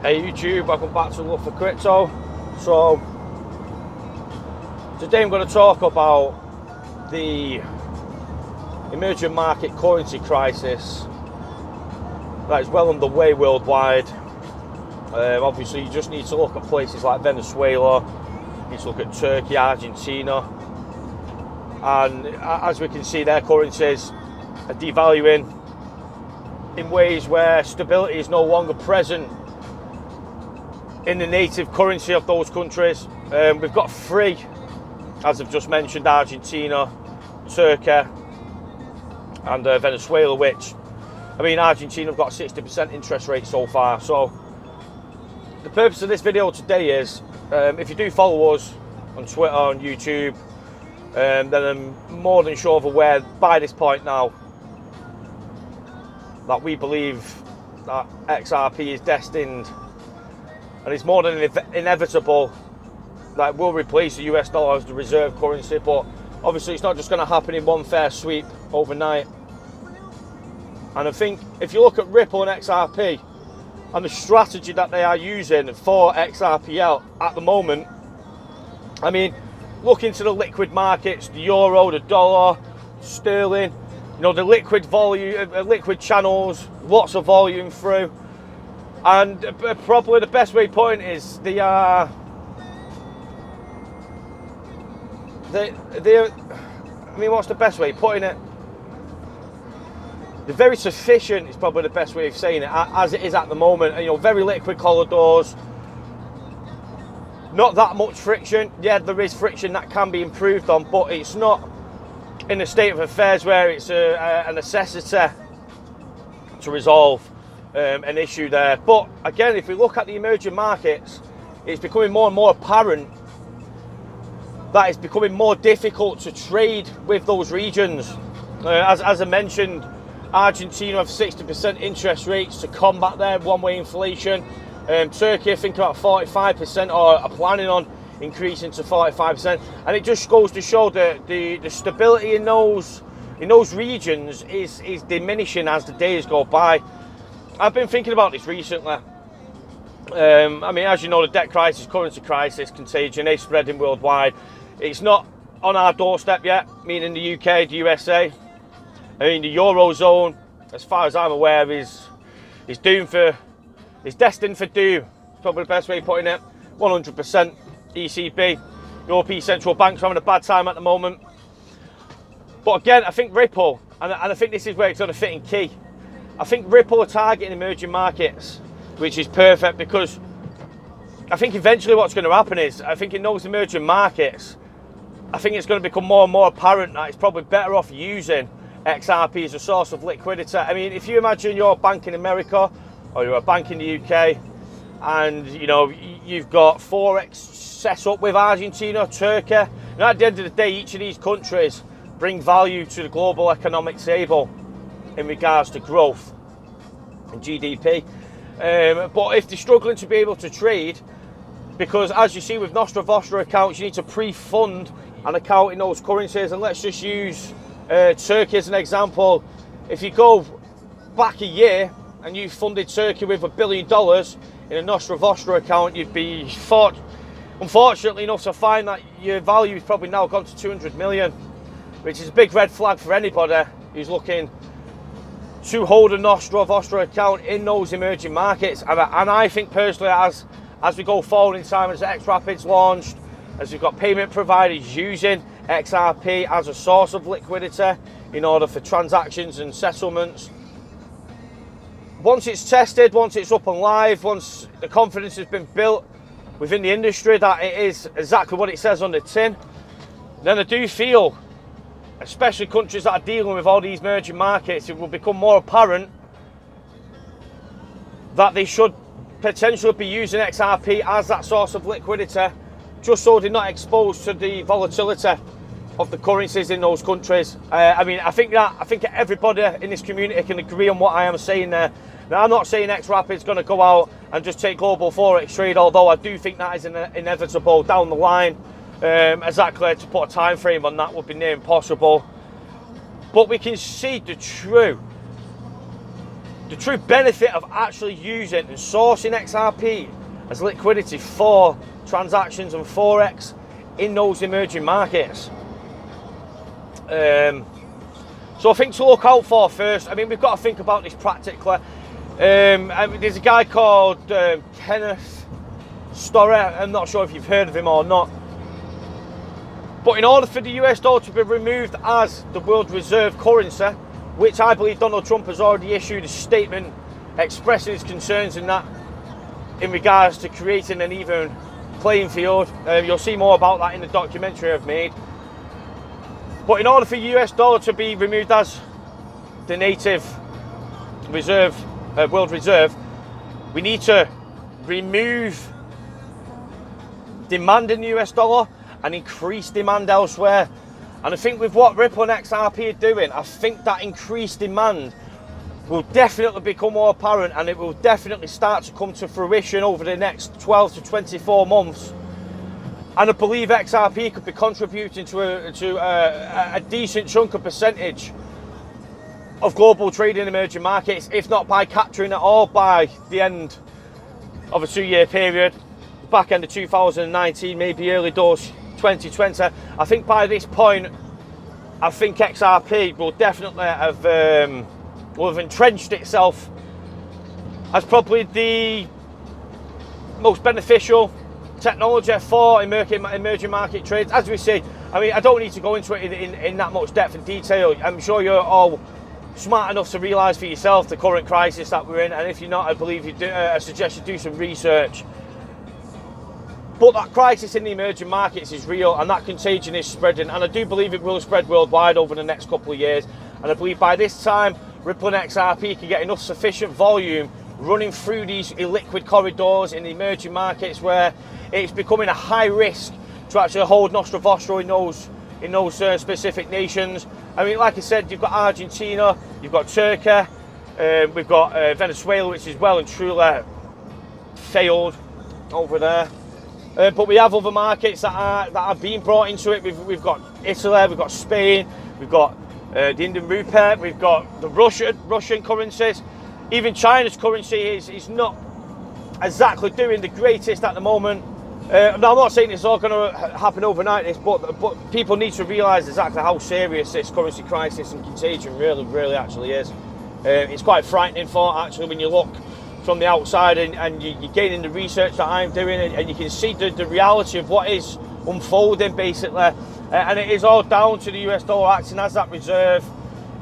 Hey YouTube, welcome back to Love for Crypto. So today I'm going to talk about the emerging market currency crisis that is well underway worldwide. Obviously you just need to look at places like Venezuela, you need to look at Turkey, Argentina, and as we can see, their currencies are devaluing in ways where stability is no longer present in the native currency of those countries. We've got three, as I've just mentioned: Argentina, Turkey and Venezuela, which, I mean, Argentina have got a 60% interest rate so far. So the purpose of this video today is, if you do follow us on Twitter, on YouTube, then I'm more than sure of aware by this point now that we believe that XRP is destined, and it's more than inevitable, that it will replace the US dollar as the reserve currency. But obviously it's not just going to happen in one fair sweep overnight. And I think if you look at Ripple and XRP and the strategy that they are using for XRPL at the moment, I mean, look into the liquid markets, the euro, the dollar, sterling, you know, the liquid volume, liquid channels, lots of volume through. And probably the best way to put it is they're I mean, what's the best way of putting it? They're very sufficient is probably the best way of saying it, as it is at the moment. You know, very liquid corridors, not that much friction. Yeah, there is friction that can be improved on, but it's not in a state of affairs where it's a necessity to resolve an issue there. But again, if we look at the emerging markets, it's becoming more and more apparent that it's becoming more difficult to trade with those regions. As I mentioned, Argentina have 60% interest rates to combat their one-way inflation. Turkey, I think, about 45%, or are planning on increasing to 45%. And it just goes to show that the stability in those regions is diminishing as the days go by. I've been thinking about this recently. I mean, as you know, the debt crisis, currency crisis, contagion is spreading worldwide. It's not on our doorstep yet, meaning the UK, the USA. I mean, the Eurozone, as far as I'm aware, is destined for doom. Probably the best way of putting it. 100% ECB. European central banks are having a bad time at the moment. But again, I think Ripple, and I think this is where it's going to fit in key. I think Ripple are targeting emerging markets, which is perfect, because I think eventually what's going to happen is, I think in those emerging markets, I think it's going to become more and more apparent that it's probably better off using XRP as a source of liquidity. I mean, if you imagine you're a bank in America, or you're a bank in the UK, and you know you've got Forex set up with Argentina, Turkey, and at the end of the day, each of these countries bring value to the global economic table in regards to growth and GDP. But if they're struggling to be able to trade, because as you see with Nostra Vostra accounts, you need to pre-fund an account in those currencies. And let's just use Turkey as an example. If you go back a year and you funded Turkey with $1 billion in a Nostra Vostra account, you'd be unfortunately enough to find that your value is probably now gone to 200 million, which is a big red flag for anybody who's looking to hold a Nostra Vostra account in those emerging markets. And I think personally, as we go forward in time, as XRapid's launched, as we've got payment providers using XRP as a source of liquidity in order for transactions and settlements, once it's tested, once it's up and live, once the confidence has been built within the industry that it is exactly what it says on the tin, then I do feel, especially countries that are dealing with all these emerging markets, it will become more apparent that they should potentially be using XRP as that source of liquidity, just so they're not exposed to the volatility of the currencies in those countries. I mean, I think everybody in this community can agree on what I am saying there. Now, I'm not saying XRapid is going to go out and just take global forex trade, although I do think that is inevitable down the line. Exactly, to put a time frame on that would be near impossible. But we can see the true the true benefit of actually using and sourcing XRP as liquidity for transactions and forex in those emerging markets. So I think to look out for first, I mean, we've got to think about this practically. I mean, there's a guy called Kenneth Storey. I'm not sure if you've heard of him or not. But in order for the US dollar to be removed as the world reserve currency, which I believe Donald Trump has already issued a statement expressing his concerns in that, in regards to creating an even playing field. You'll see more about that in the documentary I've made. But in order for US dollar to be removed as the native reserve, world reserve, we need to remove demand in the US dollar and increase demand elsewhere. And I think with what Ripple and XRP are doing, I think that increased demand will definitely become more apparent, and it will definitely start to come to fruition over the next 12 to 24 months. And I believe XRP could be contributing to a decent chunk of percentage of global trade in emerging markets, if not by capturing it all by the end of a 2-year period, back end of 2019, maybe early doors 2020. I think by this point, I think XRP will definitely have entrenched itself as probably the most beneficial technology for emerging market trades. As we see, I mean, I don't need to go into it in that much depth and detail. I'm sure you're all smart enough to realise for yourself the current crisis that we're in, and if you're not, I believe you do. I suggest you do some research. But that crisis in the emerging markets is real, and that contagion is spreading, and I do believe it will spread worldwide over the next couple of years. And I believe by this time, Ripple and XRP can get enough sufficient volume running through these illiquid corridors in the emerging markets where it's becoming a high risk to actually hold Nostra Vostra in those specific nations. I mean, like I said, you've got Argentina, you've got Turkey, we've got Venezuela, which is well and truly failed over there. But we have other markets that are being brought into it. We've got Italy, we've got Spain, we've got the Indian rupee, we've got the Russian currencies. Even China's currency is not exactly doing the greatest at the moment. Now, I'm not saying it's all going to happen overnight, but people need to realise exactly how serious this currency crisis and contagion really actually is. It's quite frightening thought, actually, when you look from the outside and you're gaining the research that I'm doing, and you can see the reality of what is unfolding, basically. And it is all down to the US dollar acting as that reserve.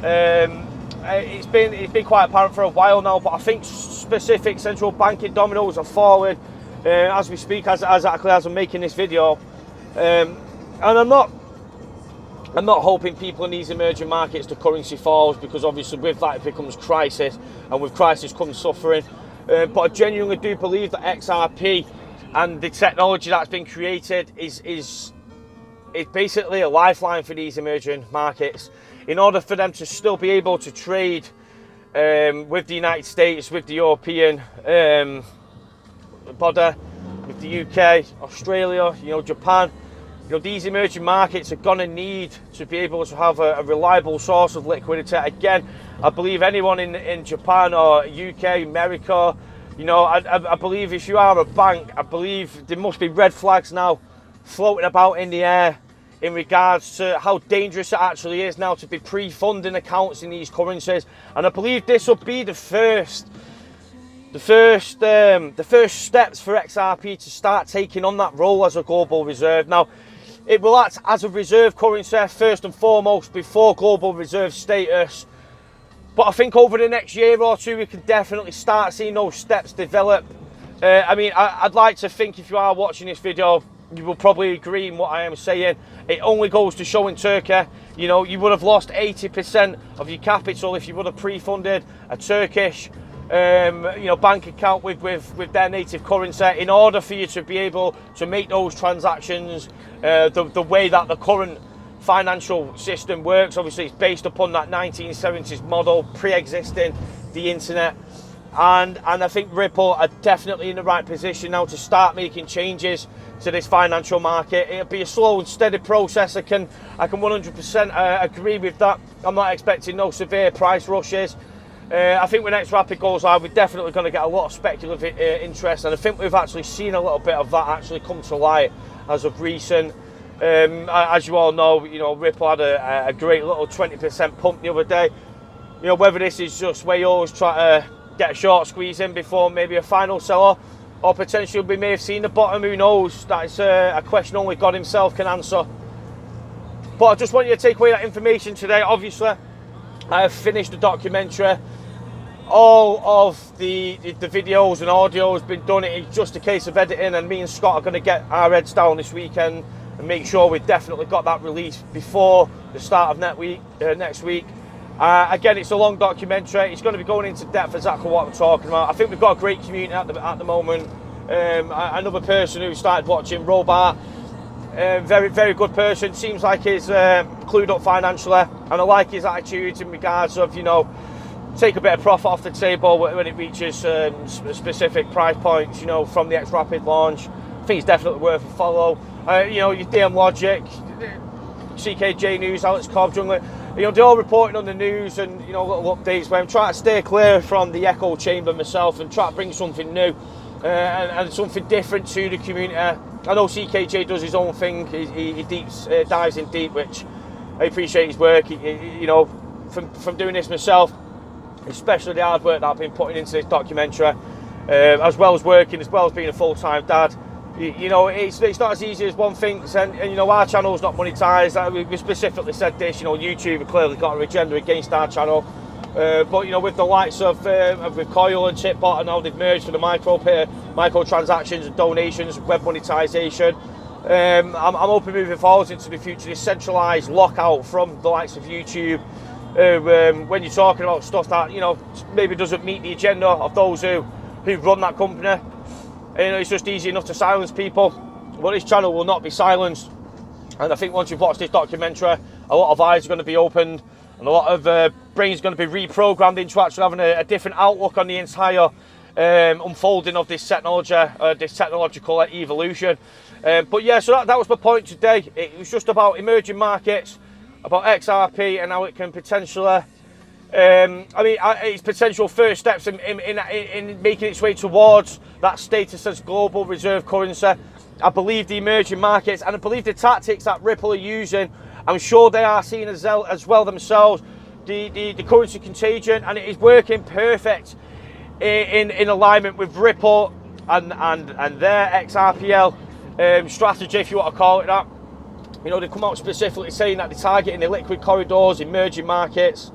It's been quite apparent for a while now, but I think specific central banking dominoes are falling as we speak, as I'm making this video. And I'm not hoping people in these emerging markets the currency falls, because obviously with that it becomes crisis, and with crisis comes suffering. But I genuinely do believe that XRP and the technology that's been created is basically a lifeline for these emerging markets, in order for them to still be able to trade with the United States, with the European body, with the UK, Australia, Japan. These emerging markets are going to need to be able to have a reliable source of liquidity. Again, I believe anyone in Japan or UK, America, I believe if you are a bank, I believe there must be red flags now floating about in the air in regards to how dangerous it actually is now to be pre-funding accounts in these currencies. And I believe this will be the first steps for XRP to start taking on that role as a global reserve. Now, it will act as a reserve currency first and foremost before global reserve status. But I think over the next year or two, we can definitely start seeing those steps develop. I mean, I'd like to think if you are watching this video, you will probably agree in what I am saying. It only goes to show in Turkey, you would have lost 80% of your capital if you would have pre-funded a Turkish bank account with their native currency, in order for you to be able to make those transactions the way that the current financial system works. Obviously, it's based upon that 1970s model, pre-existing the internet. And I think Ripple are definitely in the right position now to start making changes to this financial market. It'll be a slow and steady process. I can 100% agree with that. I'm not expecting no severe price rushes. I think when XRPL goes live, we're definitely going to get a lot of speculative interest, and I think we've actually seen a little bit of that actually come to light as of recent. As you all know, Ripple had a great little 20% pump the other day. Whether this is just where you always try to get a short squeeze in before maybe a final sell-off, or potentially we may have seen the bottom, who knows? That is a question only God himself can answer. But I just want you to take away that information today. Obviously, I have finished the documentary. All of the videos and audio has been done. It's just a case of editing, and me and Scott are going to get our heads down this weekend and make sure we've definitely got that released before the start of next week. Again, it's a long documentary. It's going to be going into depth exactly what I'm talking about. I think we've got a great community at the moment. Another person who started watching, Robart, very, very good person. Seems like he's clued up financially, and I like his attitude in regards of, take a bit of profit off the table when it reaches specific price points, from the XRPL launch. I think it's definitely worth a follow. Your DM Logic, CKJ News, Alex Cobb, Jungler, they're all reporting on the news and, little updates where I'm trying to stay clear from the echo chamber myself and try to bring something new and something different to the community. I know CKJ does his own thing. He dives in deep, which I appreciate his work. From doing this myself, especially the hard work that I've been putting into this documentary, as well as working, as well as being a full-time dad. It's not as easy as one thinks, and our channel's not monetized. We specifically said this, YouTube have clearly got an agenda against our channel. But with the likes of with Coil and Chipbot, and now they've merged for the microtransactions and donations, web monetization. I'm hoping moving forward into the future, this centralized lockout from the likes of YouTube. When you're talking about stuff that maybe doesn't meet the agenda of those who run that company, it's just easy enough to silence people. But this channel will not be silenced, and I think once you've watched this documentary, a lot of eyes are going to be opened, and a lot of brains are going to be reprogrammed into actually having a different outlook on the entire unfolding of this technology, this technological evolution. But yeah, so that was my point today. It was just about emerging markets, about XRP and how it can potentially, its potential first steps in making its way towards that status as global reserve currency. I believe the emerging markets, and I believe the tactics that Ripple are using, I'm sure they are seeing as well themselves, the currency contagion, and it is working perfect in alignment with Ripple and their XRPL strategy, if you want to call it that. They've come out specifically saying that they're targeting the liquid corridors, emerging markets,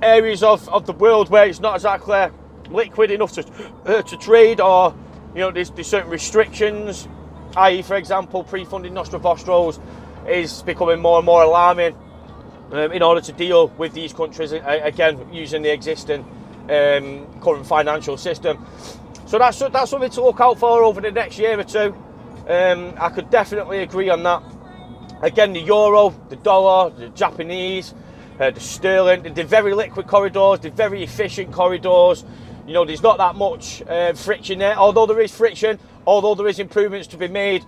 areas of the world where it's not exactly liquid enough to trade, or there's certain restrictions, i.e. for example pre-funding Nostrovostros is becoming more and more alarming in order to deal with these countries, again using the existing current financial system. So that's something to look out for over the next year or two. I could definitely agree on that. Again, the euro, the dollar, the Japanese, the sterling, they're very liquid corridors, they're very efficient corridors. There's not that much friction there. Although there is friction, although there is improvements to be made,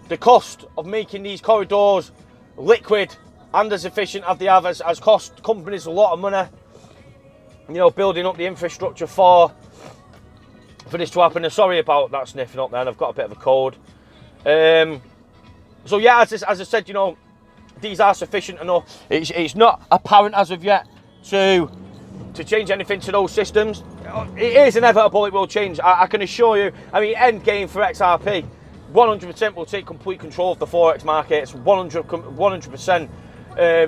the cost of making these corridors liquid and as efficient as they have has cost companies a lot of money. Building up the infrastructure for this to happen. And sorry about that sniffing up there, I've got a bit of a cold. So yeah, as I said, these are sufficient enough. It's not apparent as of yet to change anything to those systems. It is inevitable, it will change. I can assure you. End game for XRP, 100% will take complete control of the Forex markets. 100%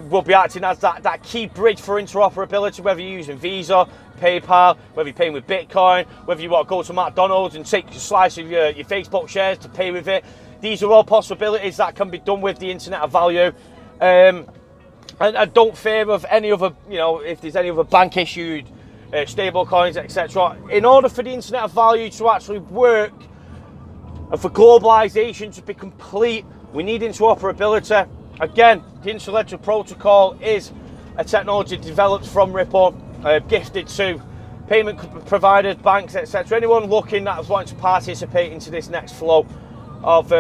will be acting as that key bridge for interoperability, whether you're using Visa, PayPal, whether you're paying with Bitcoin, whether you want to go to McDonald's and take a slice of your Facebook shares to pay with it. These are all possibilities that can be done with the Internet of Value. And I don't fear of any other, if there's any other bank issued stable coins, etc. In order for the Internet of Value to actually work and for globalization to be complete, we need interoperability. Again, the Interledger protocol is a technology developed from Ripple, gifted to payment providers, banks, etc. Anyone looking that's wanting to participate into this next flow of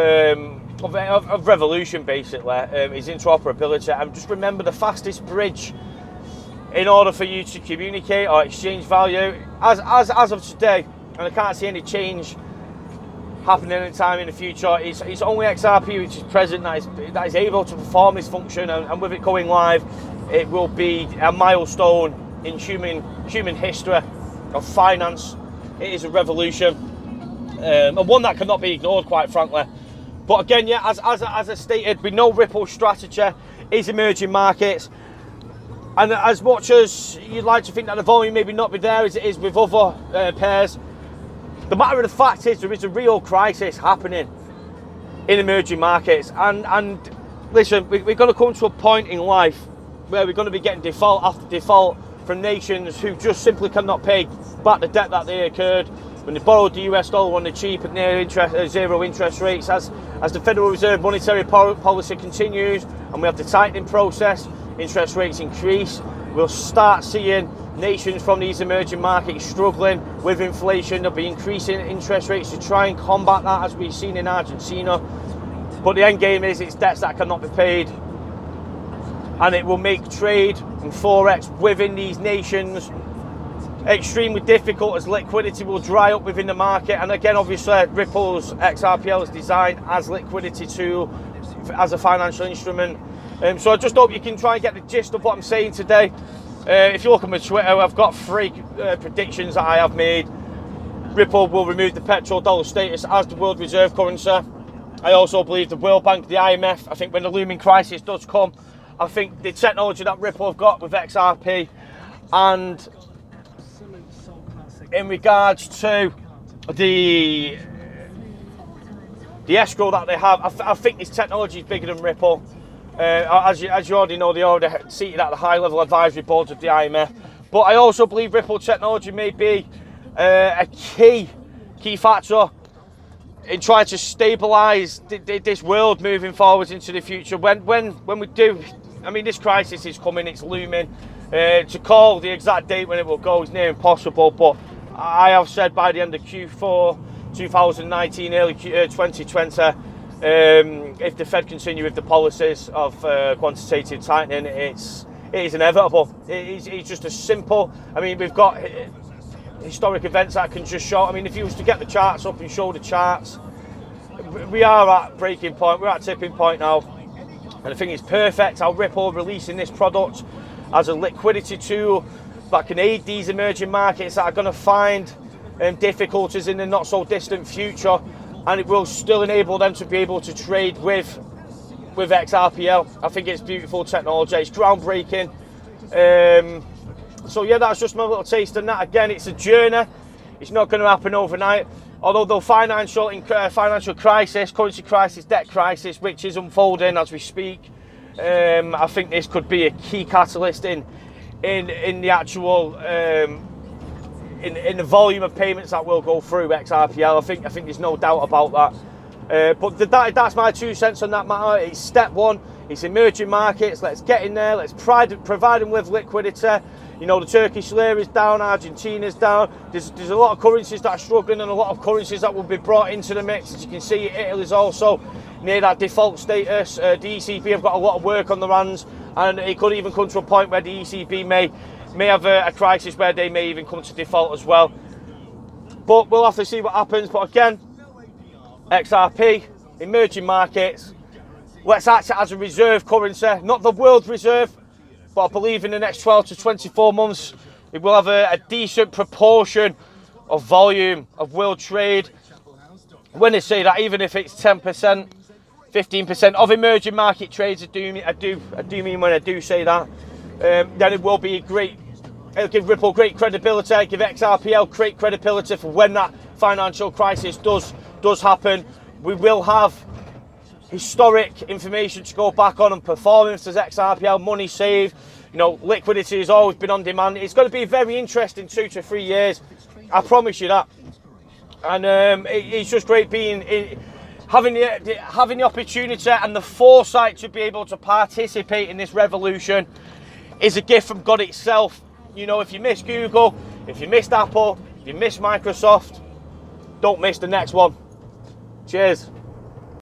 revolution, basically, is interoperability. And just remember, the fastest bridge in order for you to communicate or exchange value. As of today, and I can't see any change happening anytime in the future, it's only XRP which is present that is able to perform this function, and with it going live, it will be a milestone in human history of finance. It is a revolution, and one that cannot be ignored, quite frankly. But again, yeah, as I stated, we know Ripple's strategy is emerging markets, and as much as you'd like to think that the volume maybe not be there as it is with other pairs, the matter of the fact is there is a real crisis happening in emerging markets, and listen, we're going to come to a point in life where we're going to be getting default after default from nations who just simply cannot pay back the debt that they incurred when they borrowed the US dollar on the cheap at near zero interest rates. As the Federal Reserve monetary policy continues and we have the tightening process, interest rates increase, we'll start seeing nations from these emerging markets struggling with inflation. They'll be increasing interest rates to try and combat that, as we've seen in Argentina. But the end game is it's debts that cannot be paid, and it will make trade and forex within these nations extremely difficult, as liquidity will dry up within the market. And again, obviously, Ripple's XRPL is designed as liquidity tool, as a financial instrument. So I just hope you can try and get the gist of what I'm saying today. If you look at my Twitter, I've got 3 predictions that I have made. Ripple will remove the petrodollar status as the world reserve currency. I also believe the World Bank, the IMF, I think when the looming crisis does come, I think the technology that Ripple have got with XRP, and in regards to the escrow that they have, I think this technology is bigger than Ripple. As you already know, they already seated at the high-level advisory boards of the IMF. But I also believe Ripple technology may be a key factor in trying to stabilise this world moving forwards into the future. When we do, I mean, this crisis is coming, it's looming. To call the exact date when it will go is near impossible, but I have said by the end of Q4 2019, early 2020, if the Fed continue with the policies of quantitative tightening, it is inevitable. It's just as simple. I mean, we've got historic events that can just show. I mean, if you was to get the charts up and show the charts, we are at breaking point. We're at tipping point now, and I think it's perfect how Ripple releasing this product as a liquidity tool that can aid these emerging markets that are going to find difficulties in the not so distant future, and it will still enable them to be able to trade with XRPL. I think it's beautiful technology, it's groundbreaking. So yeah, that's just my little taste on that. Again, it's a journey, it's not going to happen overnight. Although the financial crisis, currency crisis, debt crisis, which is unfolding as we speak, I think this could be a key catalyst in the actual in the volume of payments that will go through XRPL. I think there's no doubt about that. But that's my 2 cents on that matter. It's step one. It's emerging markets. Let's get in there. Let's provide them with liquidity. You know, the Turkish lira is down, Argentina's down. There's a lot of currencies that are struggling, and a lot of currencies that will be brought into the mix. As you can see, Italy's also near that default status. The ECB have got a lot of work on their hands, and it could even come to a point where the ECB may have a crisis where they may even come to default as well. But we'll have to see what happens. But again, XRP, emerging markets, let's act it as a reserve currency, not the world reserve, but I believe in the next 12 to 24 months, it will have a decent proportion of volume of world trade. When I say that, even if it's 10%, 15% of emerging market trades, I do mean when I do say that, then it will be it'll give Ripple great credibility, give XRPL great credibility for when that financial crisis does happen. We will have historic information to go back on, and performance as XRPL, money saved, you know, liquidity has always been on demand. It's going to be a very interesting 2 to 3 years, I promise you that. And it's just great having the opportunity and the foresight to be able to participate in this revolution is a gift from God itself. You know, if you miss Google, if you missed Apple, if you missed Microsoft, don't miss the next one. Cheers.